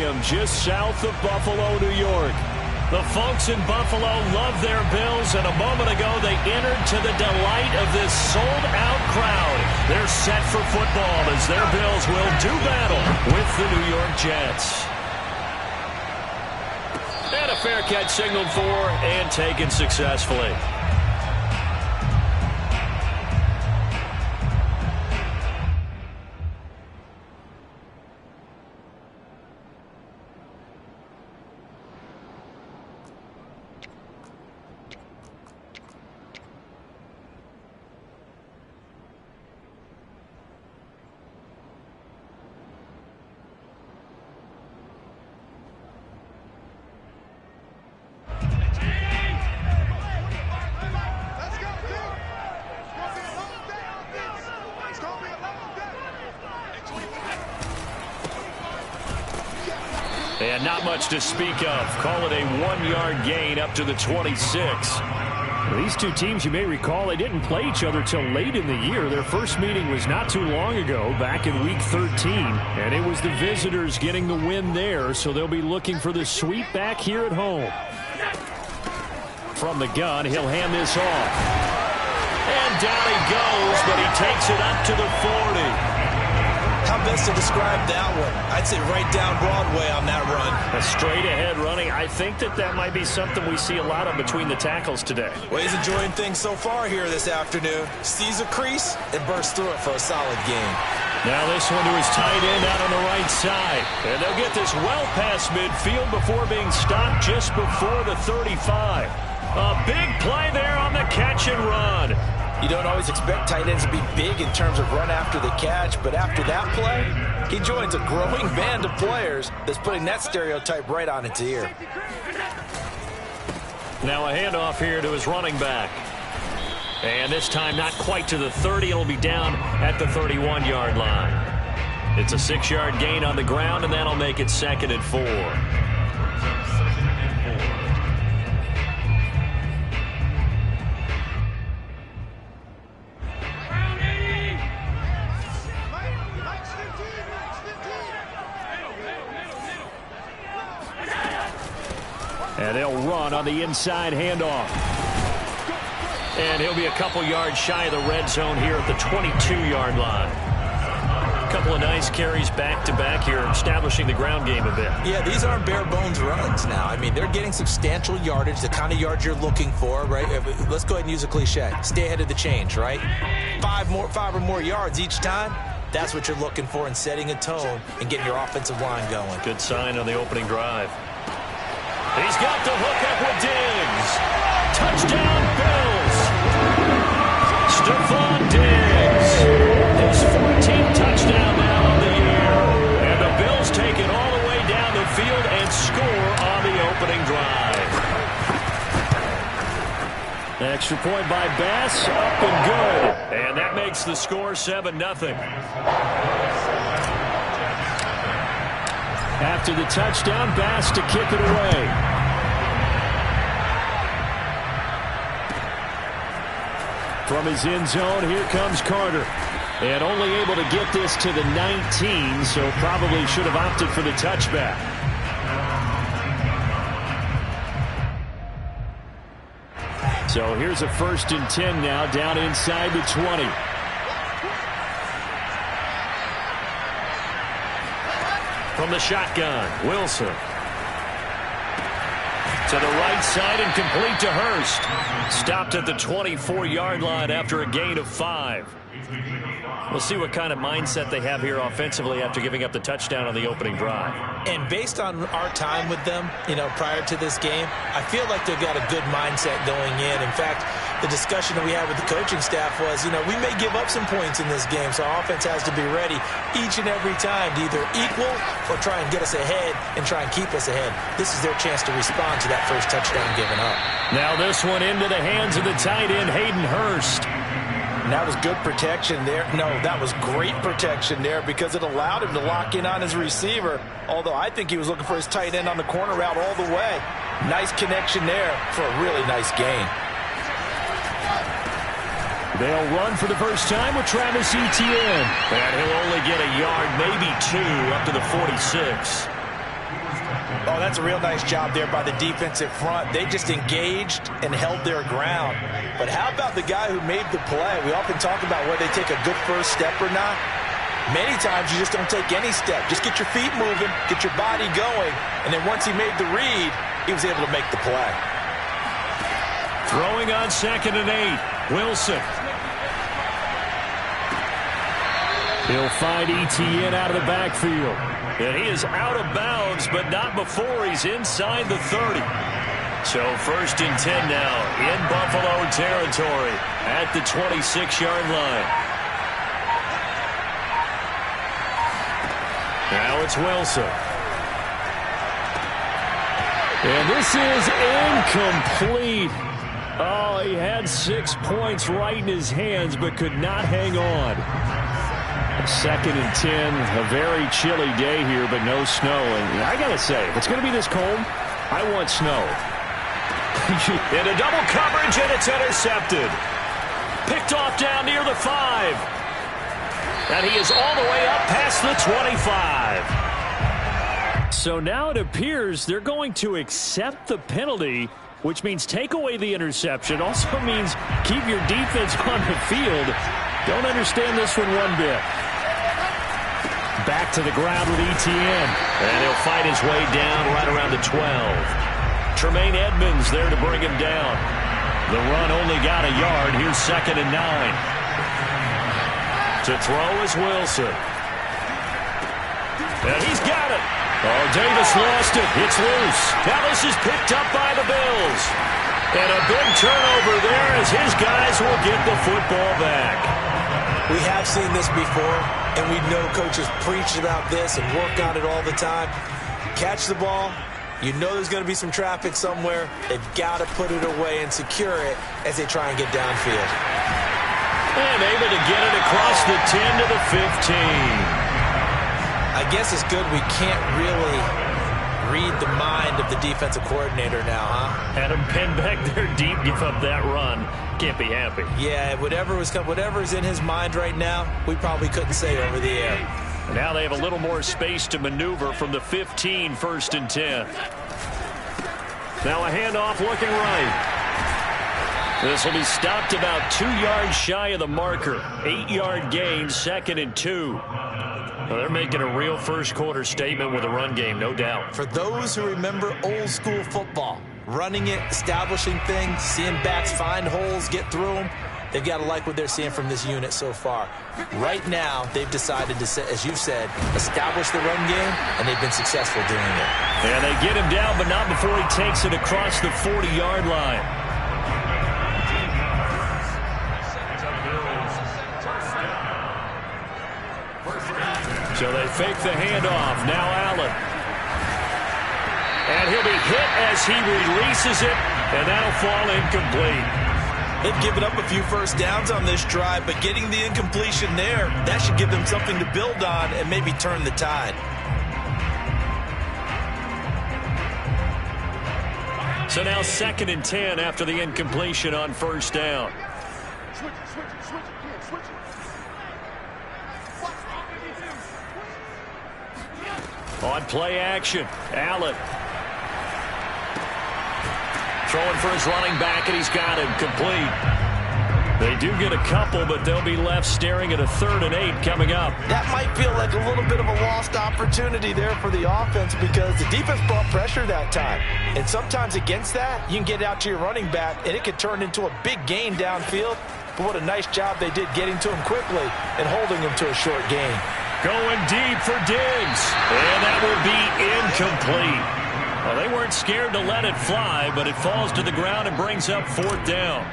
Stadium just south of Buffalo, New York. The folks in Buffalo love their Bills, and a moment ago they entered to the delight of this sold-out crowd. They're set for football as their Bills will do battle with the New York Jets. And a fair catch signaled for and taken successfully. And not much to speak of. Call it a 1-yard gain up to the 26. These two teams, you may recall, they didn't play each other till late in the year. Their first meeting was not too long ago, back in Week 13. And it was the visitors getting the win there, so they'll be looking for the sweep back here at home. From the gun, he'll hand this off. And down he goes, but he takes it up to the 40. How best to describe that one? I'd say right down Broadway on that run. A straight-ahead running. I think that might be something we see a lot of between the tackles today. Well, he's enjoying things so far here this afternoon. Sees a crease and bursts through it for a solid gain. Now this one to his tight end out on the right side. And they'll get this well past midfield before being stopped just before the 35. A big play there on the catch and run. You don't always expect tight ends to be big in terms of run after the catch, but after that play, he joins a growing band of players that's putting that stereotype right on its ear. Now a handoff here to his running back. And this time not quite to the 30. It'll be down at the 31-yard line. It's a 6-yard gain on the ground, and that'll make it 2nd and 4. And they'll run on the inside handoff. And he'll be a couple yards shy of the red zone here at the 22-yard line. A couple of nice carries back-to-back here, establishing the ground game a bit. Yeah, these aren't bare-bones runs now. I mean, they're getting substantial yardage, the kind of yards you're looking for, right? Let's go ahead and use a cliche. Stay ahead of the change, right? 5 or more yards each time. That's what you're looking for in setting a tone and getting your offensive line going. Good sign on the opening drive. He's got the hook up with Diggs. Touchdown, Bills. Stephon Diggs. His 14th touchdown now on the year. And the Bills take it all the way down the field and score on the opening drive. An extra point by Bass, up and good. And that makes the score 7-0. After the touchdown, Bass to kick it away. From his end zone, here comes Carter. And only able to get this to the 19, so probably should have opted for the touchback. So here's a 1st and 10 now, down inside the 20. From the shotgun, Wilson. To the right side and complete to Hurst. Stopped at the 24-yard line after a gain of 5. We'll see what kind of mindset they have here offensively after giving up the touchdown on the opening drive. And based on our time with them, prior to this game, I feel like they've got a good mindset going in. In fact, the discussion that we had with the coaching staff was, we may give up some points in this game, so our offense has to be ready each and every time to either equal or try and get us ahead and try and keep us ahead. This is their chance to respond to that first touchdown given up. Now this one into the hands of the tight end, Hayden Hurst. And that was good protection there. No, that was great protection there because it allowed him to lock in on his receiver, although I think he was looking for his tight end on the corner route all the way. Nice connection there for a really nice gain. They'll run for the first time with Travis Etienne. And he'll only get a yard, maybe 2, up to the 46. Oh, that's a real nice job there by the defensive front. They just engaged and held their ground. But how about the guy who made the play? We often talk about whether they take a good first step or not. Many times you just don't take any step. Just get your feet moving, get your body going, and then once he made the read, he was able to make the play. Throwing on 2nd and 8, Wilson. He'll find Etienne out of the backfield. And he is out of bounds, but not before he's inside the 30. So 1st and 10 now in Buffalo territory at the 26-yard line. Now it's Wilson. And this is incomplete. Oh, he had 6 points right in his hands, but could not hang on. 2nd and 10, a very chilly day here, but no snow. And I got to say, if it's going to be this cold, I want snow. Into double coverage, and it's intercepted. Picked off down near the 5. And he is all the way up past the 25. So now it appears they're going to accept the penalty, which means take away the interception. Also means keep your defense on the field. Don't understand this one bit. Back to the ground with Etienne. And he'll fight his way down right around the 12. Tremaine Edmonds there to bring him down. The run only got a yard. Here's 2nd and 9. To throw is Wilson. And he's got it. Oh, Davis lost it. It's loose. Now this is picked up by the Bills. And a big turnover there as his guys will get the football back. We have seen this before, and we know coaches preach about this and work on it all the time. Catch the ball. You know there's going to be some traffic somewhere. They've got to put it away and secure it as they try and get downfield. And able to get it across the 10 to the 15. I guess it's good we can't really read the mind of the defensive coordinator now, huh? Had him pinned back there deep, give up that run. Can't be happy. Yeah, whatever's in his mind right now, we probably couldn't say over the air. Now they have a little more space to maneuver from the 15, 1st and 10. Now a handoff looking right. This will be stopped about 2 yards shy of the marker. 8-yard gain, 2nd and 2. Well, they're making a real first-quarter statement with a run game, no doubt. For those who remember old-school football, running it, establishing things, seeing backs find holes, get through them, they've got to like what they're seeing from this unit so far. Right now, they've decided to, as you said, establish the run game, and they've been successful doing it. And they get him down, but not before he takes it across the 40-yard line. So they fake the handoff. Now Allen. And he'll be hit as he releases it, and that'll fall incomplete. They've given up a few first downs on this drive, but getting the incompletion there, that should give them something to build on and maybe turn the tide. So now 2nd and 10 after the incompletion on 1st down. On play action, Allen. Throwing for his running back, and he's got him complete. They do get a couple, but they'll be left staring at a 3rd and 8 coming up. That might feel like a little bit of a lost opportunity there for the offense because the defense brought pressure that time. And sometimes against that, you can get out to your running back, and it could turn into a big gain downfield. But what a nice job they did getting to him quickly and holding him to a short gain. Going deep for Diggs, and that will be incomplete. Well, they weren't scared to let it fly, but it falls to the ground and brings up 4th down.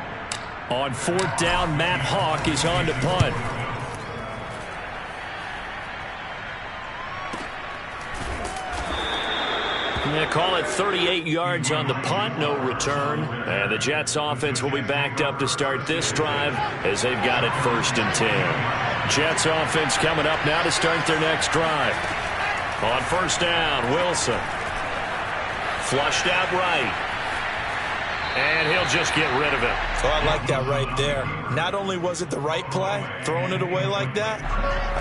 On 4th down, Matt Hawk is on to punt. They call it 38 yards on the punt, no return. And the Jets offense will be backed up to start this drive as they've got it 1st and 10. Jets offense coming up now to start their next drive. On 1st down, Wilson. Flushed out right. And he'll just get rid of it. Oh, I like that right there. Not only was it the right play, throwing it away like that,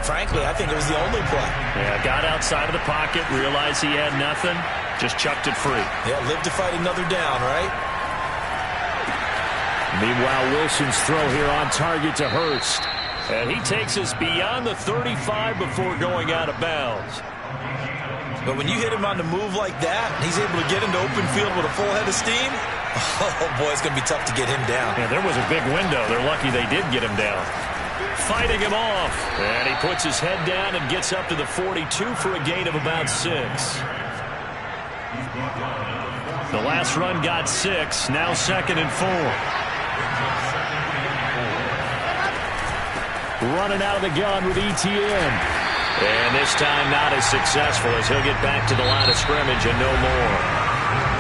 frankly, I think it was the only play. Yeah, got outside of the pocket, realized he had nothing, just chucked it free. Yeah, live to fight another down, right? Meanwhile, Wilson's throw here on target to Hurst. And he takes us beyond the 35 before going out of bounds. But when you hit him on the move like that, he's able to get into open field with a full head of steam, oh, boy, it's going to be tough to get him down. Yeah, there was a big window. They're lucky they did get him down. Fighting him off. And he puts his head down and gets up to the 42 for a gain of about 6. The last run got 6. Now 2nd and 4. Running out of the gun with ETN. And this time not as successful as he'll get back to the line of scrimmage and no more.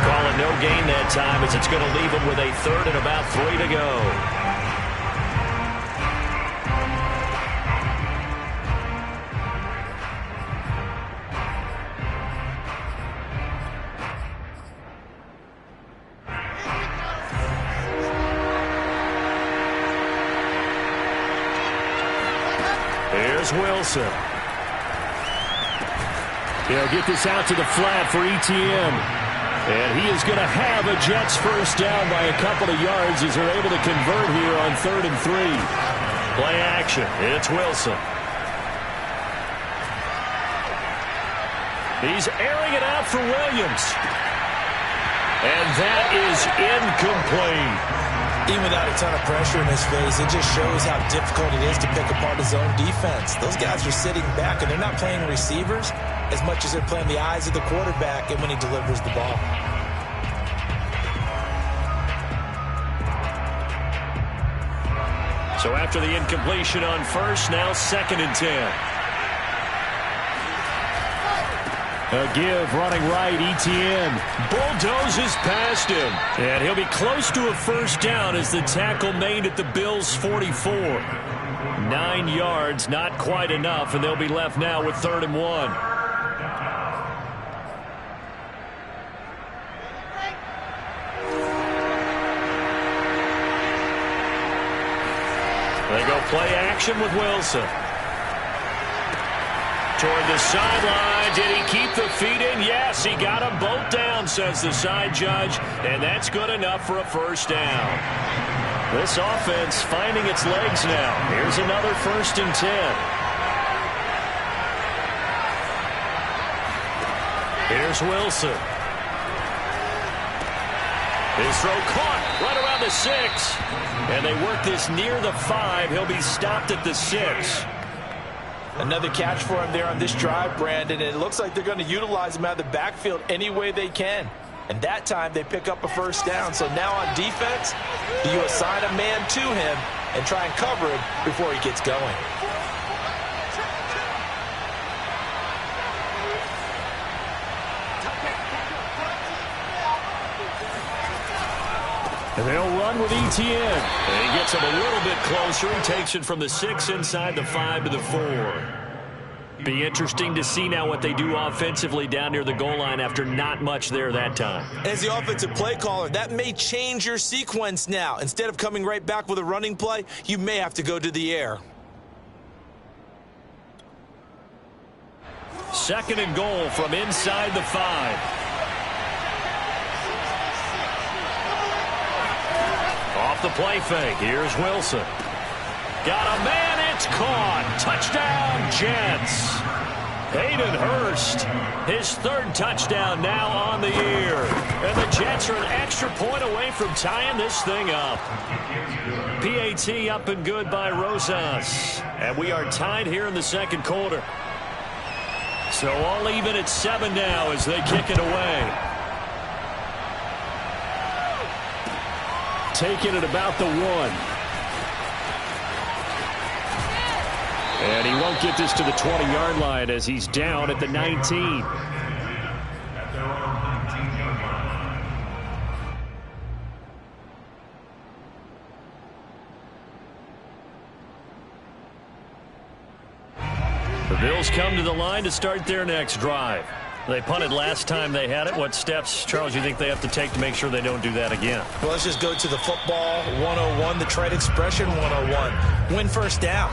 Call it no gain that time as it's going to leave him with a 3rd and about 3 to go. Here's Wilson. He'll get this out to the flat for ETN. And he is going to have a Jets first down by a couple of yards as they're able to convert here on 3rd and 3. Play action. It's Wilson. He's airing it out for Williams. And that is incomplete. Even without a ton of pressure in his face, it just shows how difficult it is to pick apart his own defense. Those guys are sitting back, and they're not playing receivers as much as they're playing the eyes of the quarterback and when he delivers the ball. So after the incompletion on first, now 2nd and 10. A give running right, ETN. Bulldozes past him. And he'll be close to a first down as the tackle made at the Bills' 44. 9 yards, not quite enough, and they'll be left now with 3rd and 1. They go play action with Wilson. Toward the sideline. Did he keep the feet in? Yes, he got them both down, says the side judge. And that's good enough for a first down. This offense finding its legs now. Here's another 1st and 10. Here's Wilson. His throw caught right around the 6. And they work this near the 5. He'll be stopped at the 6. Another catch for him there on this drive, Brandon. And it looks like they're going to utilize him out of the backfield any way they can. And that time they pick up a first down. So now on defense, do you assign a man to him and try and cover him before he gets going? And they'll run with ETN. And he gets him a little bit closer. He takes it from the 6 inside the 5 to the 4. Be interesting to see now what they do offensively down near the goal line after not much there that time. As the offensive play caller, that may change your sequence now. Instead of coming right back with a running play, you may have to go to the air. 2nd and goal from inside the 5. Off the play fake. Here's Wilson. Got a man. It's caught. Touchdown, Jets. Hayden Hurst, his 3rd touchdown now on the year. And the Jets are an extra point away from tying this thing up. PAT up and good by Rosas. And we are tied here in the 2nd quarter. So all even at 7 now as they kick it away. Taking it about the 1. And he won't get this to the 20-yard line as he's down at the 19. The Bills come to the line to start their next drive. They punted last time they had it. What steps, Charles, you think they have to take to make sure they don't do that again? Well, let's just go to the football 101, the trade expression 101. Win first down.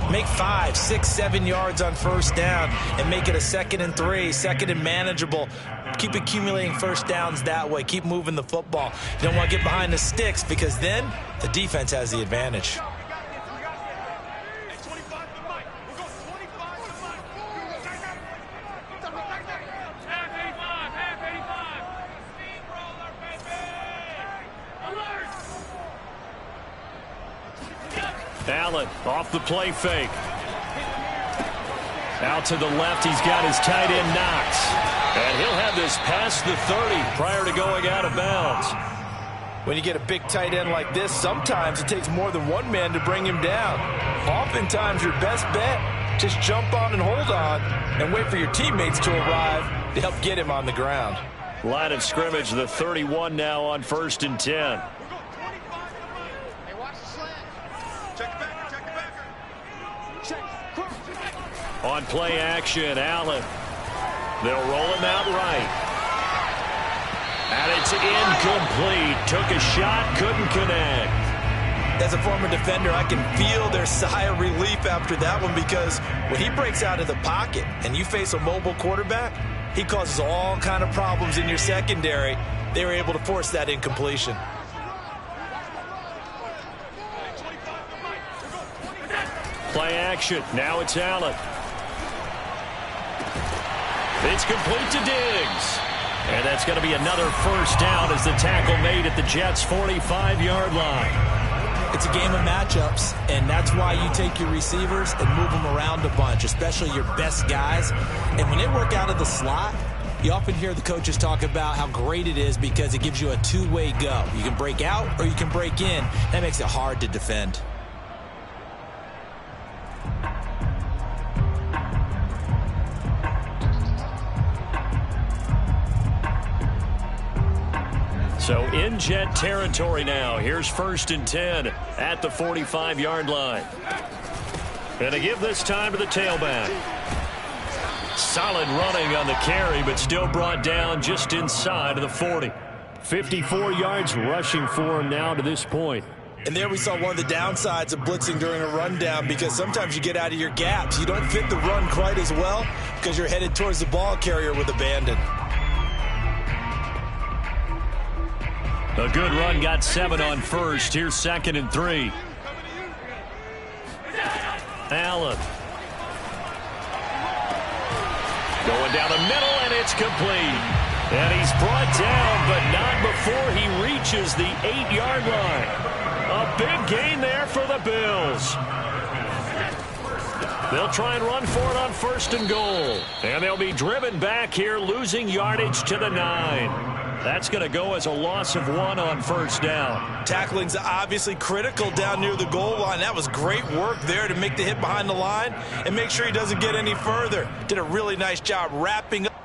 Make 5, 6, 7 yards on first down and make it a 2nd and 3, 2nd and manageable. Keep accumulating first downs that way. Keep moving the football. You don't want to get behind the sticks because then the defense has the advantage. Allen off the play fake. Out to the left, he's got his tight end Knox. And he'll have this past the 30 prior to going out of bounds. When you get a big tight end like this, sometimes it takes more than one man to bring him down. Oftentimes, your best bet, just jump on and hold on and wait for your teammates to arrive to help get him on the ground. Line of scrimmage, the 31 now on 1st and 10. On play action, Allen. They'll roll him out right. And it's incomplete. Took a shot, couldn't connect. As a former defender, I can feel their sigh of relief after that one because when he breaks out of the pocket and you face a mobile quarterback, he causes all kind of problems in your secondary. They were able to force that incompletion. Play action. Now it's Allen. It's complete to Diggs. And that's going to be another first down as the tackle made at the Jets' 45-yard line. It's a game of matchups, and that's why you take your receivers and move them around a bunch, especially your best guys. And when they work out of the slot, you often hear the coaches talk about how great it is because it gives you a two-way go. You can break out or you can break in. That makes it hard to defend. So in Jet territory now. Here's 1st and 10 at the 45-yard line. And they give this time to the tailback. Solid running on the carry, but still brought down just inside of the 40. 54 yards rushing for him now to this point. And there we saw one of the downsides of blitzing during a rundown because sometimes you get out of your gaps. You don't fit the run quite as well because you're headed towards the ball carrier with abandon. A good run, got 7 on first. Here's 2nd and 3. Allen. Going down the middle, and it's complete. And he's brought down, but not before he reaches the 8-yard line. A big gain there for the Bills. They'll try and run for it on 1st and goal. And they'll be driven back here, losing yardage to the 9. That's going to go as a loss of 1 on 1st down. Tackling's obviously critical down near the goal line. That was great work there to make the hit behind the line and make sure he doesn't get any further. Did a really nice job wrapping up.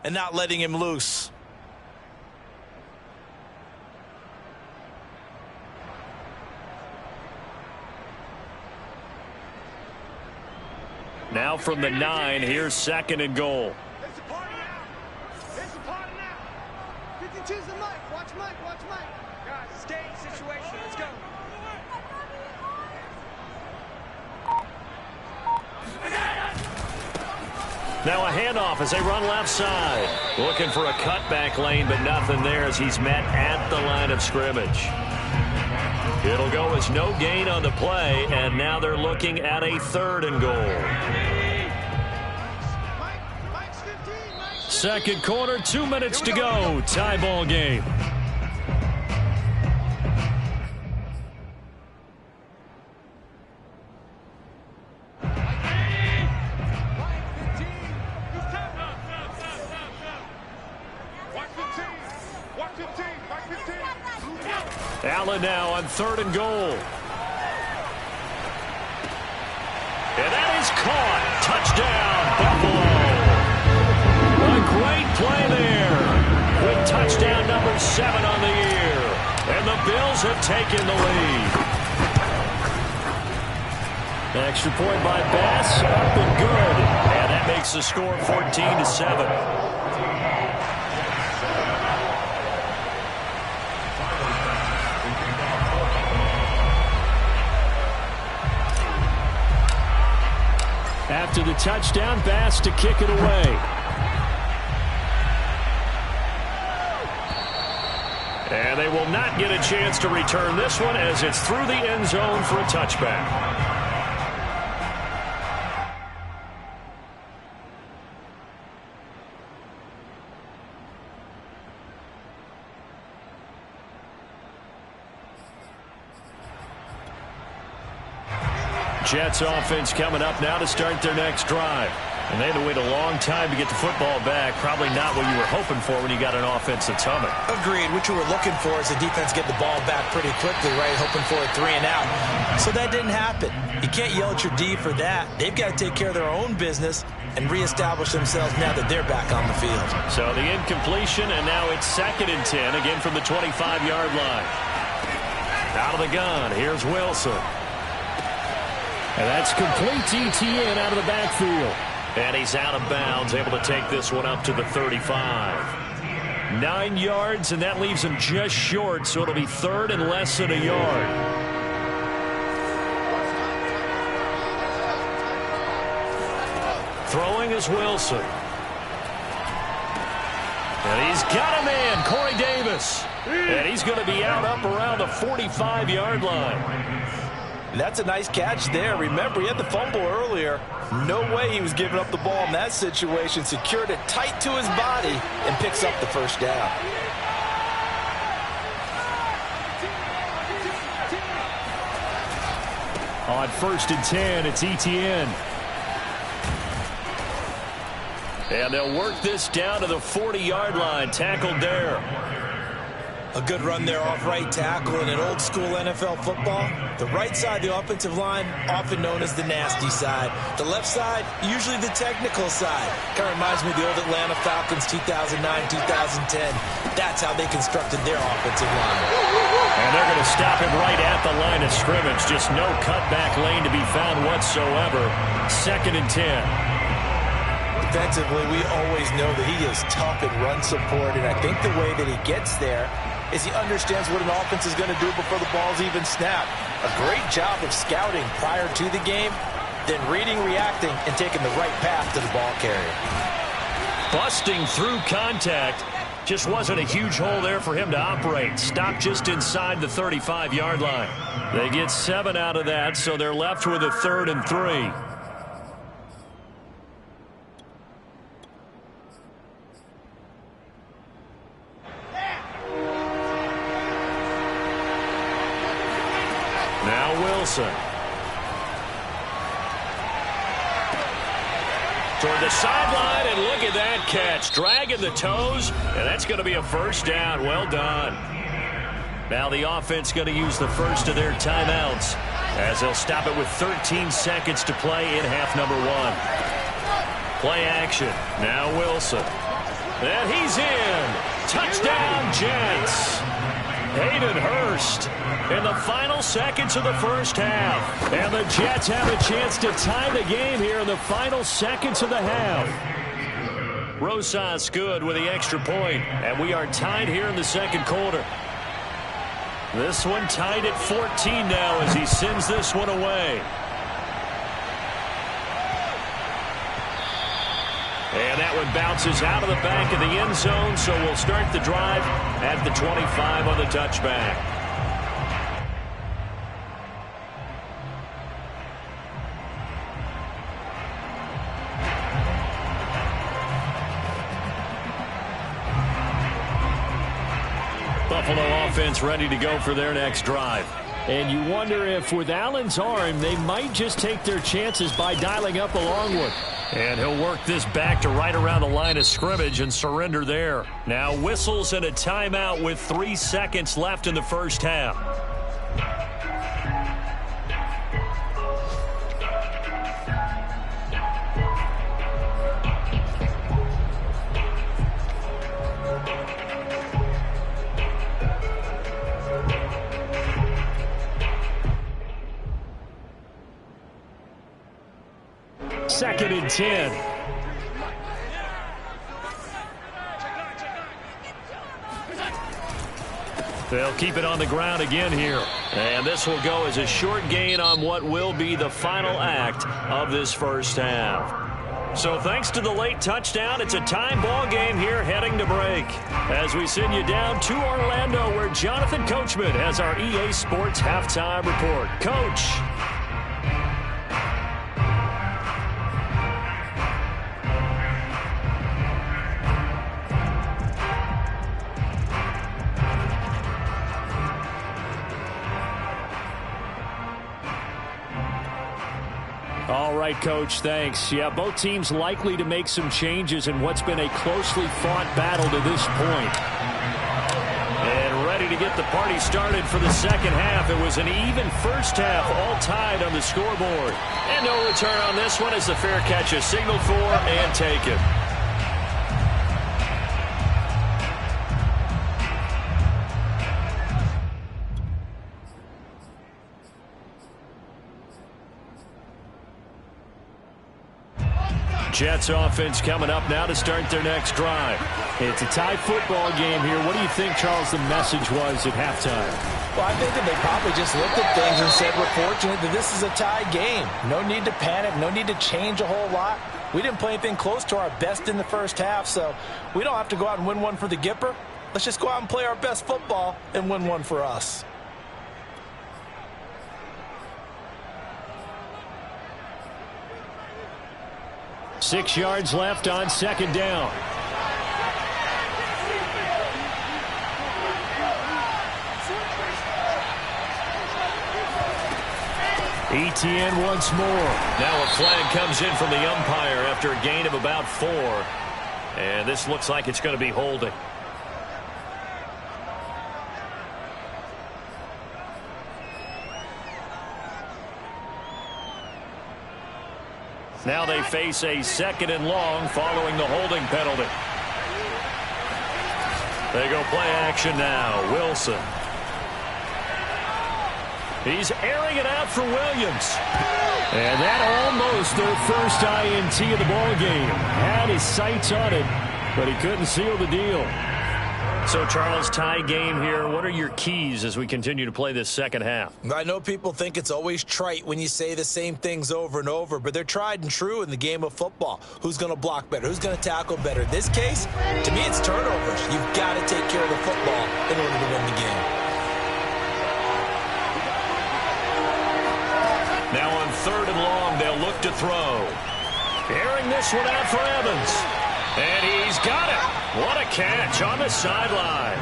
And not letting him loose. Now from the 9, here's 2nd and goal. It's a party now. It's a party now. 52's the mic. Watch Mike. Watch Mike. Guys, it's game situation. Let's go. Now a handoff as they run left side. Looking for a cutback lane, but nothing there as he's met at the line of scrimmage. It'll go as no gain on the play, and now they're looking at a 3rd and goal. Second quarter, 2 minutes to go. Tie ball game. Garland now on 3rd and goal. And that is caught. Touchdown, Buffalo. A great play there. With touchdown number 7 on the year. And the Bills have taken the lead. Extra point by Bass. Up and good. And that makes the score 14-7. After the touchdown, Bass to kick it away. And they will not get a chance to return this one as it's through the end zone for a touchback. Jets offense coming up now to start their next drive. And they had to wait a long time to get the football back. Probably not what you were hoping for when you got an offense that's humming. Agreed. What you were looking for is the defense get the ball back pretty quickly, right? Hoping for a 3 and out. So that didn't happen. You can't yell at your D for that. They've got to take care of their own business and reestablish themselves now that they're back on the field. So the incompletion, and now it's 2nd and 10, again from the 25-yard line. Out of the gun, here's Wilson. And that's complete ETN out of the backfield. And he's out of bounds, able to take this one up to the 35. 9 yards, and that leaves him just short, so it'll be 3rd and less than a yard. Throwing is Wilson. And he's got a man, Corey Davis. And he's going to be out up around the 45-yard line. That's a nice catch there. Remember, he had the fumble earlier. No way he was giving up the ball in that situation. Secured it tight to his body and picks up the first down. On 1st and 10, it's ETN. And they'll work this down to the 40-yard line. Tackled there. A good run there off right tackle in an old-school NFL football. The right side, the offensive line, often known as the nasty side. The left side, usually the technical side. Kind of reminds me of the old Atlanta Falcons 2009, 2010. That's how they constructed their offensive line. And they're going to stop him right at the line of scrimmage. Just no cutback lane to be found whatsoever. 2nd and 10. Defensively, we always know that he is tough in run support, and I think the way that he gets there is he understands what an offense is going to do before the ball's even snapped. A great job of scouting prior to the game, then reading, reacting, and taking the right path to the ball carrier. Busting through contact. Just wasn't a huge hole there for him to operate. Stopped just inside the 35-yard line. They get 7 out of that, so they're left with a 3rd and 3. Now Wilson. Toward the sideline, and look at that catch. Dragging the toes, and that's going to be a first down. Well done. Now the offense going to use the first of their timeouts as they'll stop it with 13 seconds to play in half number 1. Play action. Now Wilson. And he's in. Touchdown, Jets. Hayden Hurst in the final seconds of the first half. And the Jets have a chance to tie the game here in the final seconds of the half. Rosas good with the extra point, and we are tied here in the second quarter. This one tied at 14 now as he sends this one away. And that one bounces out of the back of the end zone, so we'll start the drive at the 25 on the touchback. Buffalo offense ready to go for their next drive. And you wonder if with Allen's arm, they might just take their chances by dialing up a long one. And he'll work this back to right around the line of scrimmage and surrender there. Now whistles and a timeout with 3 seconds left in the first half. Second and 10. They'll keep it on the ground again here. And this will go as a short gain on what will be the final act of this first half. So thanks to the late touchdown, it's a tie ball game here heading to break. As we send you down to Orlando, where Jonathan Coachman has our EA Sports halftime report. Coach. All right, Coach, thanks. Yeah, both teams likely to make some changes in what's been a closely fought battle to this point. And ready to get the party started for the second half. It was an even first half, all tied on the scoreboard. And no return on this one as the fair catch is signaled for and taken. Jets offense coming up now to start their next drive. It's a tie football game here. What do you think, Charles, the message was at halftime? Well, I think that they probably just looked at things and said, we're fortunate that this is a tie game. No need to panic. No need to change a whole lot. We didn't play anything close to our best in the first half, so we don't have to go out and win one for the Gipper. Let's just go out and play our best football and win one for us. Six yards left on second down. ETN once more. Now a flag comes in from the umpire after a gain of about 4. And this looks like it's going to be holding. Now they face a second and long following the holding penalty. They go play action now. Wilson. He's airing it out for Williams. And that almost their first INT of the ball game. Had his sights on it, but he couldn't seal the deal. So, Charles, tie game here. What are your keys as we continue to play this second half? I know people think it's always trite when you say the same things over and over, but they're tried and true in the game of football. Who's going to block better? Who's going to tackle better? In this case, to me, it's turnovers. You've got to take care of the football in order to win the game. Now on third and long, they'll look to throw. Airing this one out for Evans. And he's got it. What a catch on the sideline.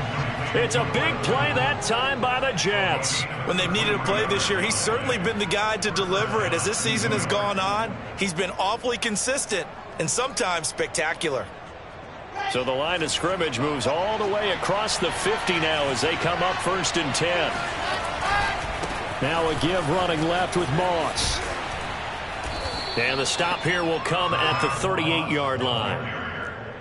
It's a big play that time by the Jets. When they've needed a play this year, he's certainly been the guy to deliver it. As this season has gone on, he's been awfully consistent and sometimes spectacular. So the line of scrimmage moves all the way across the 50 now as they come up first and 10. Now a give running left with Moss. And the stop here will come at the 38-yard line.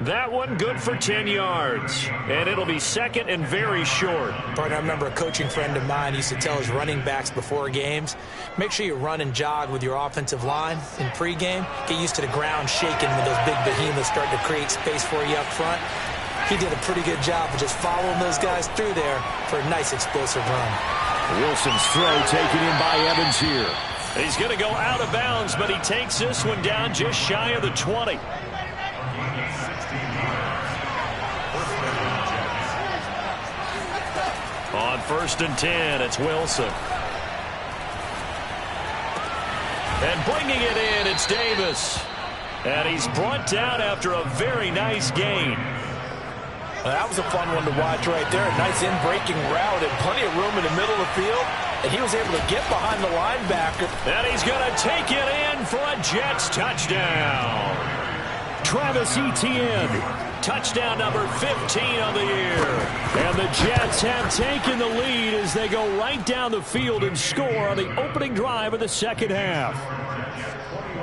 That one good for 10 yards. And it'll be second and very short. Partner, I remember a coaching friend of mine used to tell his running backs before games, make sure you run and jog with your offensive line in pregame. Get used to the ground shaking when those big behemoths start to create space for you up front. He did a pretty good job of just following those guys through there for a nice explosive run. Wilson's throw taken in by Evans here. He's going to go out of bounds, but he takes this one down just shy of the 20. On first and 10, it's Wilson. And bringing it in, it's Davis. And he's brought down after a very nice gain. That was a fun one to watch right there. A nice in-breaking route and plenty of room in the middle of the field. and he was able to get behind the linebacker. And he's going to take it in for a Jets touchdown. Travis Etienne. Touchdown number 15 on the year. And the Jets have taken the lead as they go right down the field and score on the opening drive of the second half.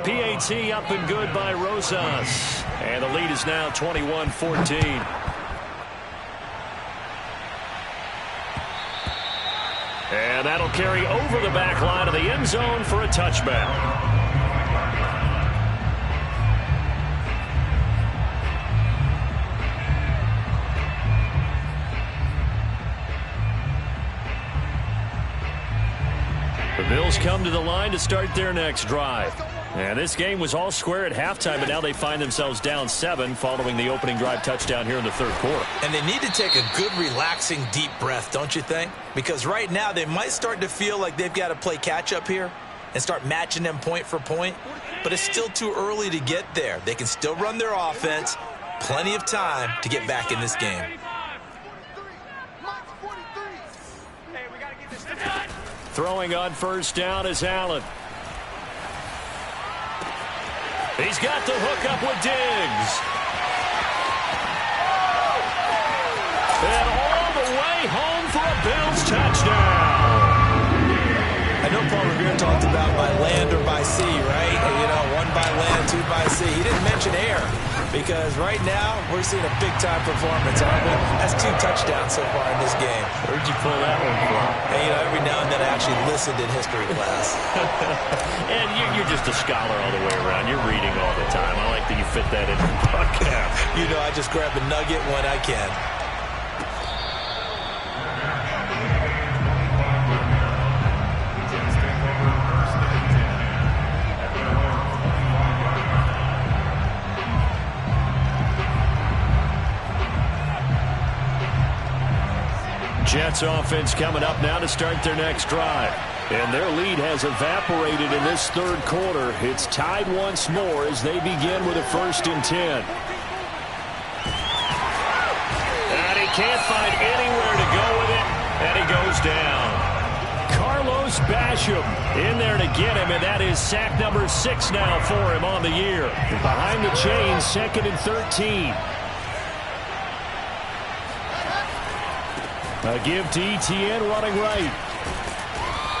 PAT up and good by Rosas. And the lead is now 21-14. And that'll carry over the back line of the end zone for a touchback. The Bills come to the line to start their next drive. And this game was all square at halftime, but now they find themselves down 7 following the opening drive touchdown here in the third quarter. And they need to take a good, relaxing, deep breath, don't you think? Because right now they might start to feel like they've got to play catch-up here and start matching them point for point. But it's still too early to get there. They can still run their offense. Plenty of time to get back in this game. Throwing on first down is Allen. He's got the hook up with Diggs. And all the way home for a Bills touchdown. I know Paul Revere talked about by land or by sea, right? You know, 1 by land, 2 by sea. He didn't mention air because right now we're seeing a big-time performance, aren't we? That's 2 touchdowns so far in this game. Where'd you pull that one from? And, you know, every now and then I actually listened in history class. And you're just a scholar all the way around. You're reading all the time. I like that you fit that in the podcast. You know, I just grab a nugget when I can. Jets offense coming up now to start their next drive. And their lead has evaporated in this third quarter. It's tied once more as they begin with a 1st and 10. And he can't find anywhere to go with it. And he goes down. Carlos Basham in there to get him, and that is sack number 6 now for him on the year. Behind the chains, 2nd and 13. A give to Etienne running right.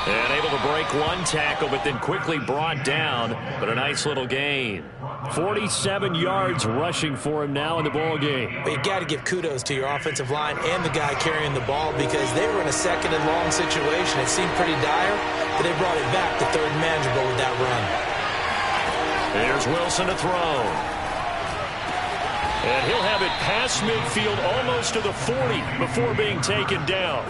And able to break 1 tackle, but then quickly brought down. But a nice little gain. 47 yards rushing for him now in the ball game. But you got to give kudos to your offensive line and the guy carrying the ball because they were in a 2nd and long situation. It seemed pretty dire, but they brought it back to 3rd manageable with that run. There's Wilson to throw. And he'll have it past midfield almost to the 40 before being taken down.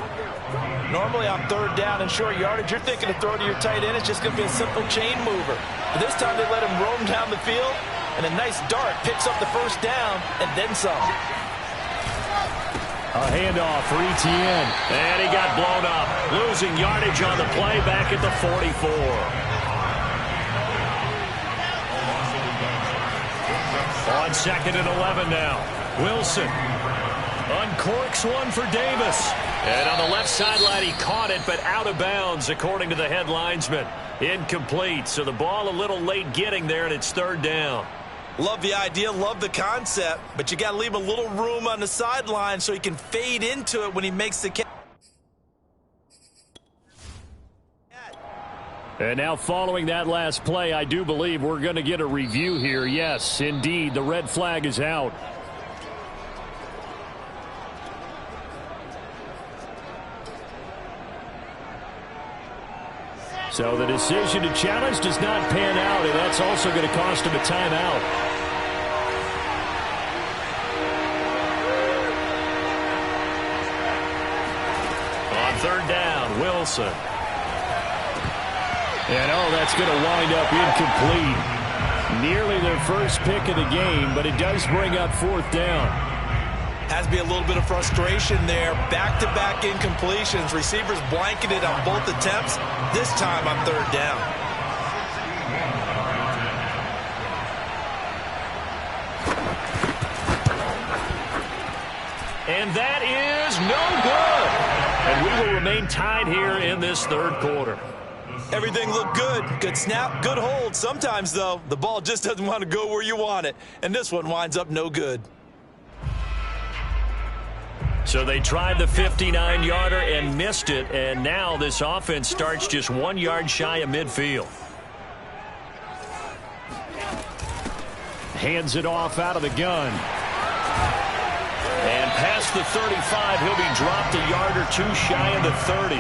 Normally on 3rd down and short yardage, you're thinking to throw to your tight end. It's just going to be a simple chain mover. But this time they let him roam down the field, and a nice dart picks up the 1st down and then some. A handoff for Etienne. And he got blown up. Losing yardage on the play back at the 44. On 2nd and 11 now. Wilson uncorks one for Davis. And on the left sideline, he caught it, but out of bounds, according to the head linesman. Incomplete. So the ball a little late getting there, and it's 3rd down. Love the idea, love the concept, but you got to leave a little room on the sideline so he can fade into it when he makes the catch. And now following that last play, I do believe we're going to get a review here. Yes, indeed, the red flag is out. So the decision to challenge does not pan out, and that's also going to cost him a timeout. On 3rd down, Wilson. And, that's going to wind up incomplete. Nearly their first pick of the game, but it does bring up 4th down. Has to be a little bit of frustration there. Back-to-back incompletions. Receivers blanketed on both attempts, this time on 3rd down. And that is no good. And we will remain tied here in this third quarter. Everything looked good. Good snap, good hold. Sometimes, though, the ball just doesn't want to go where you want it. And this one winds up no good. So they tried the 59-yarder and missed it, and now this offense starts just 1 yard shy of midfield. Hands it off out of the gun. And past the 35, he'll be dropped a yard or two shy of the 30.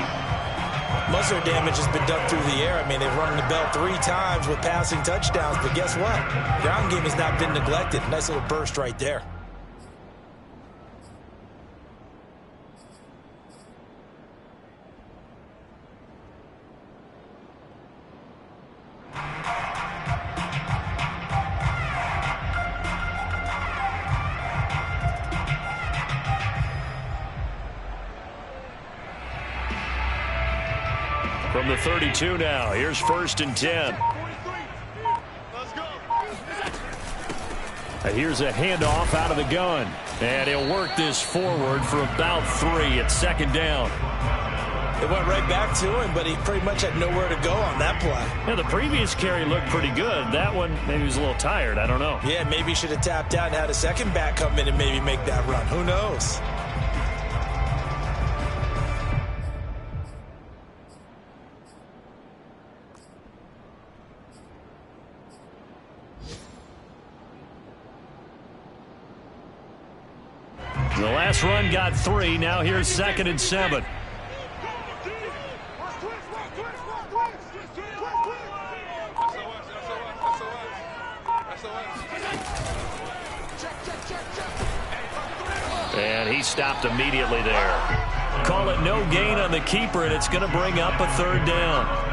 Most of their damage has been done through the air. I mean, they've rung the bell 3 times with passing touchdowns, but guess what? Ground game has not been neglected. Nice little burst right there. From the 32 now, here's 1st and 10. Here's a handoff out of the gun. And he'll work this forward for about 3 at 2nd down. It went right back to him, but he pretty much had nowhere to go on that play. Yeah, the previous carry looked pretty good. That one, maybe he was a little tired. I don't know. Yeah, maybe he should have tapped out and had a second back come in and maybe make that run. Who knows? The last run got 3. Now here's 2nd and 7. And he stopped immediately there. Call it no gain on the keeper, and it's going to bring up a 3rd down.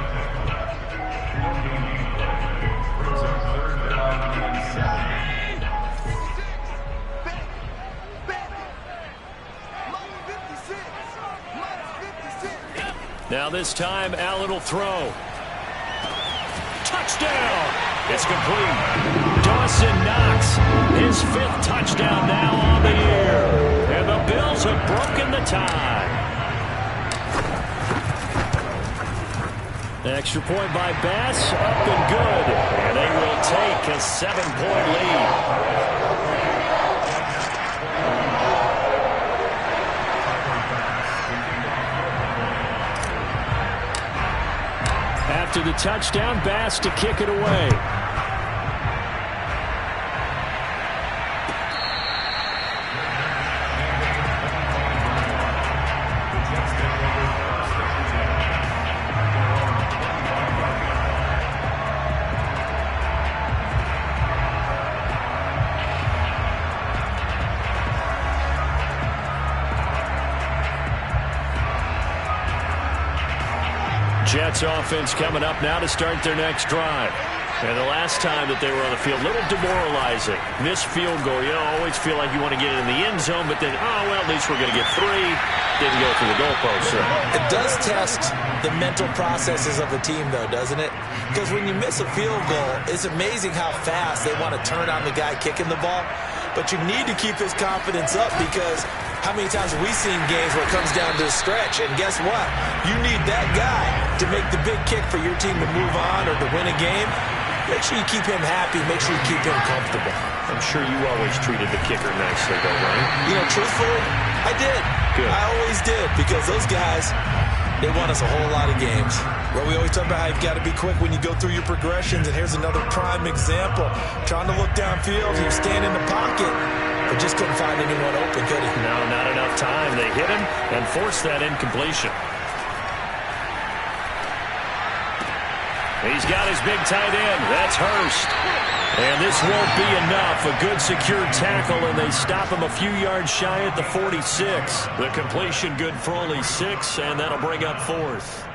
Now this time, Allen will throw. Touchdown! It's complete. Dawson Knox, his 5th touchdown now on the year. And the Bills have broken the tie. Extra point by Bass, up and good. And they will take a 7-point lead. After the touchdown, Bass to kick it away. Jets offense coming up now to start their next drive. And the last time that they were on the field, a little demoralizing. Missed field goal. You know, always feel like you want to get it in the end zone, but then, oh, well, at least we're going to get 3. Didn't go through the goalpost. So. It does test the mental processes of a team, though, doesn't it? Because when you miss a field goal, it's amazing how fast they want to turn on the guy kicking the ball. But you need to keep his confidence up because how many times have we seen games where it comes down to a stretch? And guess what? You need that guy to make the big kick for your team to move on or to win a game. Make sure you keep him happy. Make sure you keep him comfortable. I'm sure you always treated the kicker nicely, though, right? You know, truthfully, I did. Good. I always did because those guys, they won us a whole lot of games. Well, we always talk about how you've got to be quick when you go through your progressions, and here's another prime example. Trying to look downfield, he was standing in the pocket, but just couldn't find anyone open, could he? No, not enough time. They hit him and forced that incompletion. He's got his big tight end. That's Hurst. And this won't be enough. A good secure tackle, and they stop him a few yards shy at the 46. The completion good for only 6, and that'll bring up 4th.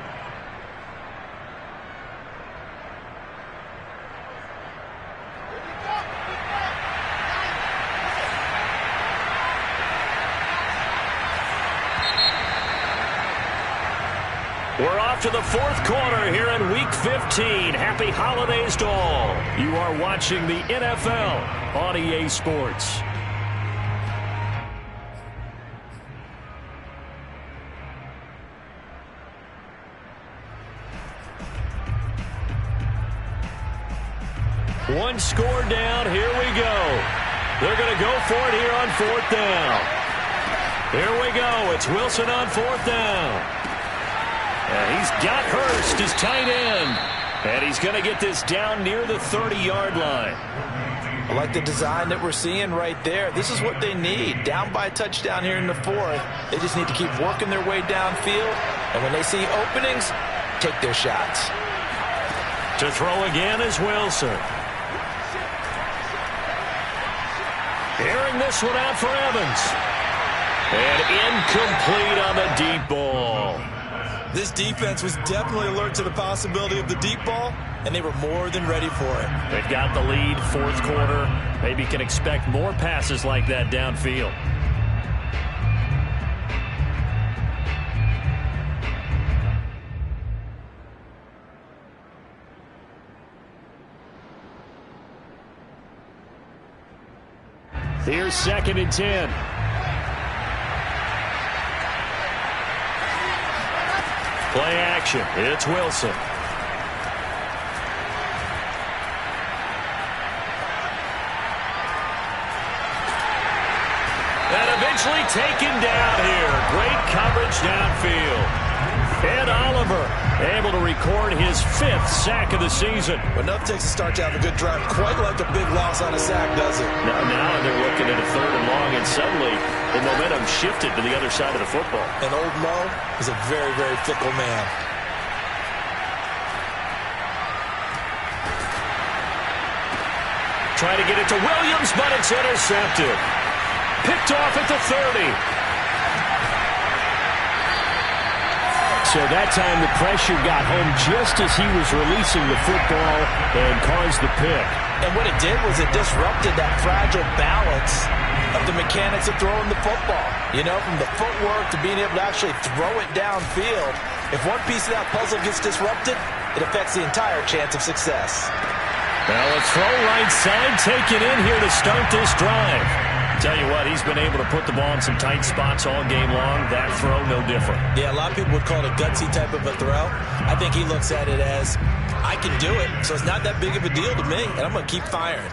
We're off to the 4th quarter here in Week 15. Happy holidays to all. You are watching the NFL on EA Sports. One score down. Here we go. They're going to go for it here on 4th down. Here we go. It's Wilson on 4th down. And he's got Hurst, his tight end. And he's going to get this down near the 30-yard line. I like the design that we're seeing right there. This is what they need. Down by a touchdown here in the 4th. They just need to keep working their way downfield. And when they see openings, take their shots. To throw again is Wilson. Airing this one out for Evans. And incomplete on the deep ball. This defense was definitely alert to the possibility of the deep ball, and they were more than ready for it. They've got the lead, 4th quarter. Maybe can expect more passes like that downfield. Here's 2nd and 10. Play action. It's Wilson. And eventually taken down here. Great coverage downfield. Ed Oliver able to record his 5th sack of the season. Enough takes a start to have a good drive. Quite like a big loss on a sack, does it? Now they're looking at a 3rd and long, and suddenly the momentum shifted to the other side of the football. And old Mo is a very, very fickle man. Trying to get it to Williams, but it's intercepted. Picked off at the 30. So that time the pressure got home just as he was releasing the football and caused the pick. And what it did was it disrupted that fragile balance of the mechanics of throwing the football. You know, from the footwork to being able to actually throw it downfield. If one piece of that puzzle gets disrupted, it affects the entire chance of success. Well, a throw right side taken in here to start this drive. Tell you what, he's been able to put the ball in some tight spots all game long. That throw, no different. Yeah, a lot of people would call it a gutsy type of a throw. I think he looks at it as, I can do it, so it's not that big of a deal to me, and I'm going to keep firing.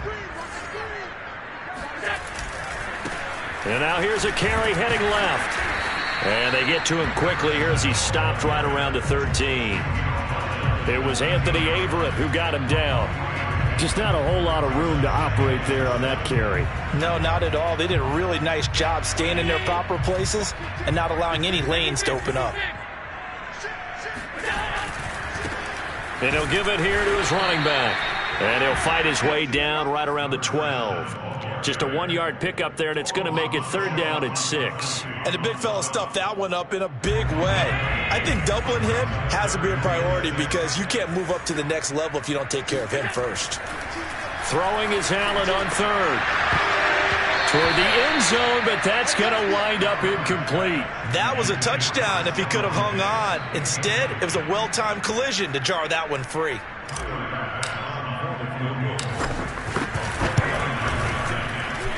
And now here's a carry heading left. And they get to him quickly here as he stopped right around the 13. It was Anthony Averett who got him down. Just not a whole lot of room to operate there on that carry. No, not at all. They did a really nice job staying in their proper places and not allowing any lanes to open up. And he'll give it here to his running back. And he'll fight his way down right around the 12. Just a 1-yard pickup there, and it's going to make it 3rd down at 6. And the big fella stuffed that one up in a big way. I think doubling him has to be a priority because you can't move up to the next level if you don't take care of him first. Throwing is Allen on 3rd. Toward the end zone, but that's going to wind up incomplete. That was a touchdown if he could have hung on. Instead, it was a well-timed collision to jar that one free.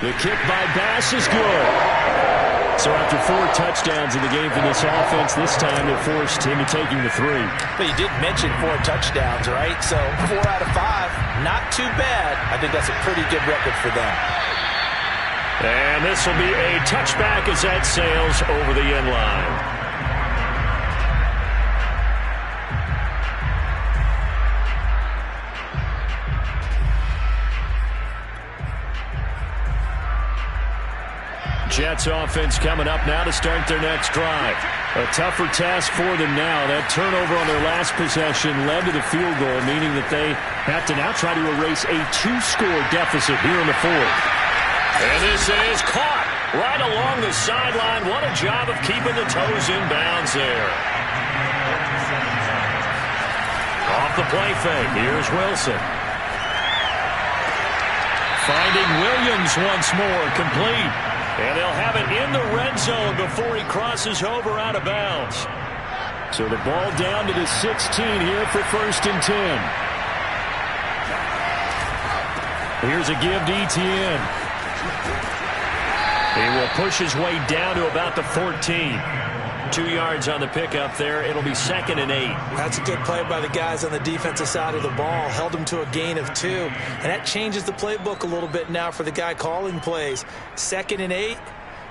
The kick by Bass is good. So after 4 touchdowns in the game for this offense, this time they're forced into taking the 3. But you did mention 4 touchdowns, right? So 4 out of 5, not too bad. I think that's a pretty good record for them. And this will be a touchback as that sails over the end line. Jets offense coming up now to start their next drive. A tougher task for them now. That turnover on their last possession led to the field goal, meaning that they have to now try to erase a 2-score deficit here in the 4th. And this is caught right along the sideline. What a job of keeping the toes in bounds there. Off the play fake. Here's Wilson. Finding Williams once more, complete. And they'll have it in the red zone before he crosses over out of bounds. So the ball down to the 16 here for 1st and 10. Here's a give to Etienne. He will push his way down to about the 14. 2 yards on the pickup there. It'll be 2nd and 8. That's a good play by the guys on the defensive side of the ball. Held them to a gain of 2. And that changes the playbook a little bit now for the guy calling plays. 2nd and 8.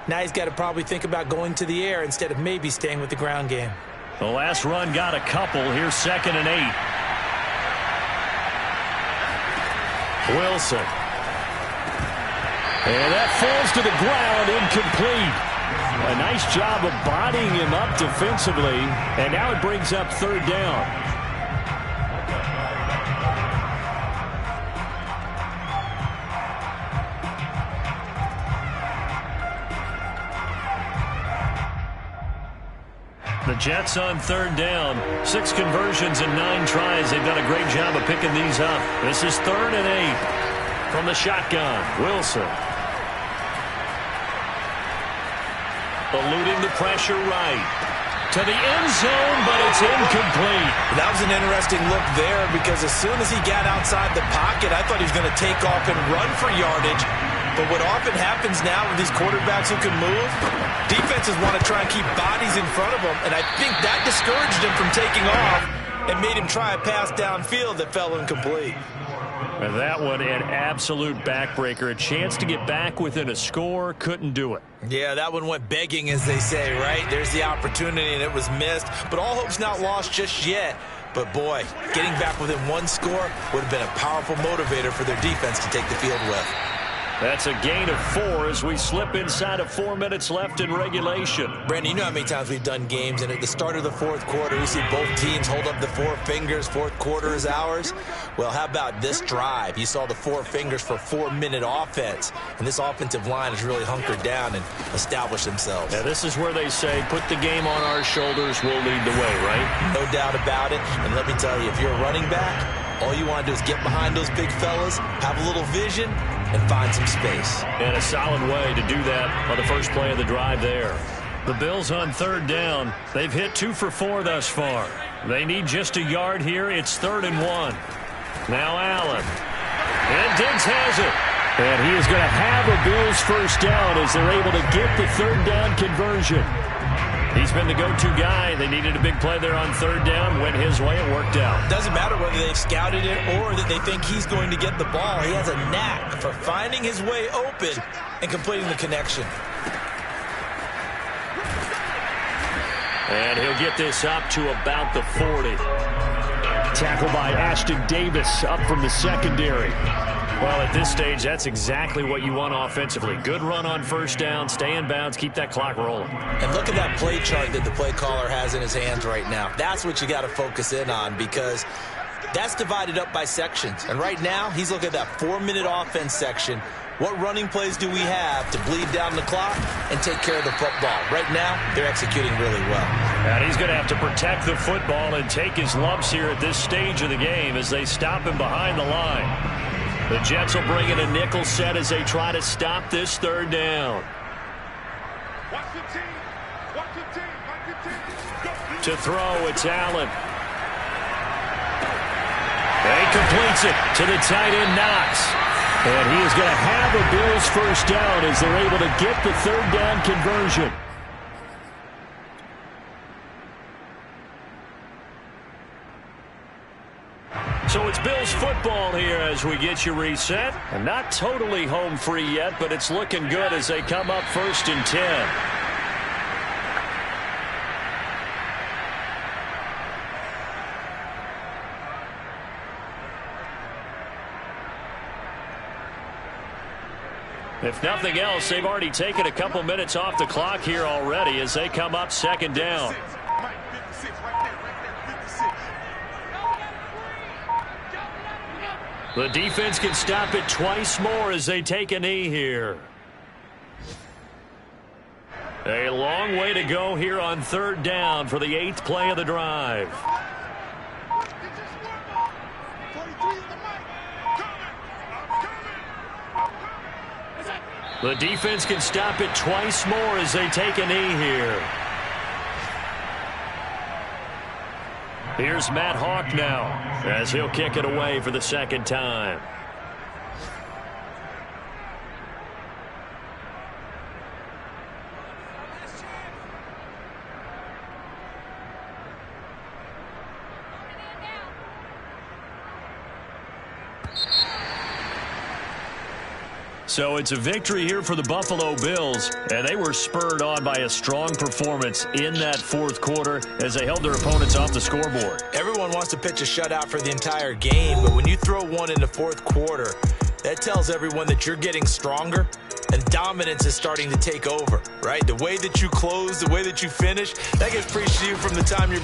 Now he's got to probably think about going to the air instead of maybe staying with the ground game. The last run got a couple. Here's 2nd and 8. Wilson. And that falls to the ground, incomplete. A nice job of bodying him up defensively, and now it brings up 3rd down. The Jets on 3rd down. 6 conversions and 9 tries. They've done a great job of picking these up. This is 3rd and 8 from the shotgun. Wilson. Eluding the pressure right. To the end zone, but it's incomplete. That was an interesting look there because as soon as he got outside the pocket, I thought he was going to take off and run for yardage. But what often happens now with these quarterbacks who can move, defenses want to try and keep bodies in front of them, and I think that discouraged him from taking off and made him try a pass downfield that fell incomplete. And that one an absolute backbreaker. A chance to get back within a score, couldn't do it. Yeah, that one went begging, as they say, right? There's the opportunity, and it was missed. But all hope's not lost just yet. But, boy, getting back within 1 score would have been a powerful motivator for their defense to take the field with. That's a gain of 4 as we slip inside of 4 minutes left in regulation. Brandon, you know how many times we've done games, and at the start of the 4th quarter, we see both teams hold up the 4 fingers, 4th quarter is ours. Well, how about this drive? You saw the 4 fingers for 4-minute offense, and this offensive line has really hunkered down and established themselves. Yeah, this is where they say, put the game on our shoulders, we'll lead the way, right? No doubt about it, and let me tell you, if you're a running back, all you want to do is get behind those big fellas, have a little vision, and find some space. And a solid way to do that on the first play of the drive there. The Bills on 3rd down. They've hit 2 for 4 thus far. They need just a yard here. It's 3rd and 1. Now Allen. And Diggs has it. And he is going to have a Bills first down as they're able to get the 3rd down conversion. He's been the go-to guy. They needed a big play there on 3rd down. Went his way. It worked out. Doesn't matter whether they've scouted it or that they think he's going to get the ball. He has a knack for finding his way open and completing the connection. And he'll get this up to about the 40. Tackle by Ashton Davis up from the secondary. Well, at this stage, that's exactly what you want offensively. Good run on 1st down, stay in bounds, keep that clock rolling. And look at that play chart that the play caller has in his hands right now. That's what you got to focus in on because that's divided up by sections. And right now, he's looking at that 4-minute offense section. What running plays do we have to bleed down the clock and take care of the football? Right now, they're executing really well. And he's going to have to protect the football and take his lumps here at this stage of the game as they stop him behind the line. The Jets will bring in a nickel set as they try to stop this 3rd down. To throw, it's Allen. And he completes it to the tight end, Knox. And he is going to have a Bills first down as they're able to get the 3rd down conversion. So it's Bills football here as we get you reset. And not totally home free yet, but it's looking good as they come up 1st and 10. If nothing else, they've already taken a couple minutes off the clock here already as they come up 2nd down. The defense can stop it twice more as they take a knee here. A long way to go here on 3rd down for the 8th play of the drive. The defense can stop it twice more as they take a knee here. Here's Matt Hawk now as he'll kick it away for the 2nd time. So it's a victory here for the Buffalo Bills, and they were spurred on by a strong performance in that fourth quarter as they held their opponents off the scoreboard. Everyone wants to pitch a shutout for the entire game, but when you throw one in the fourth quarter, that tells everyone that you're getting stronger and dominance is starting to take over, right? The way that you close, the way that you finish, that gets preached to you from the time you're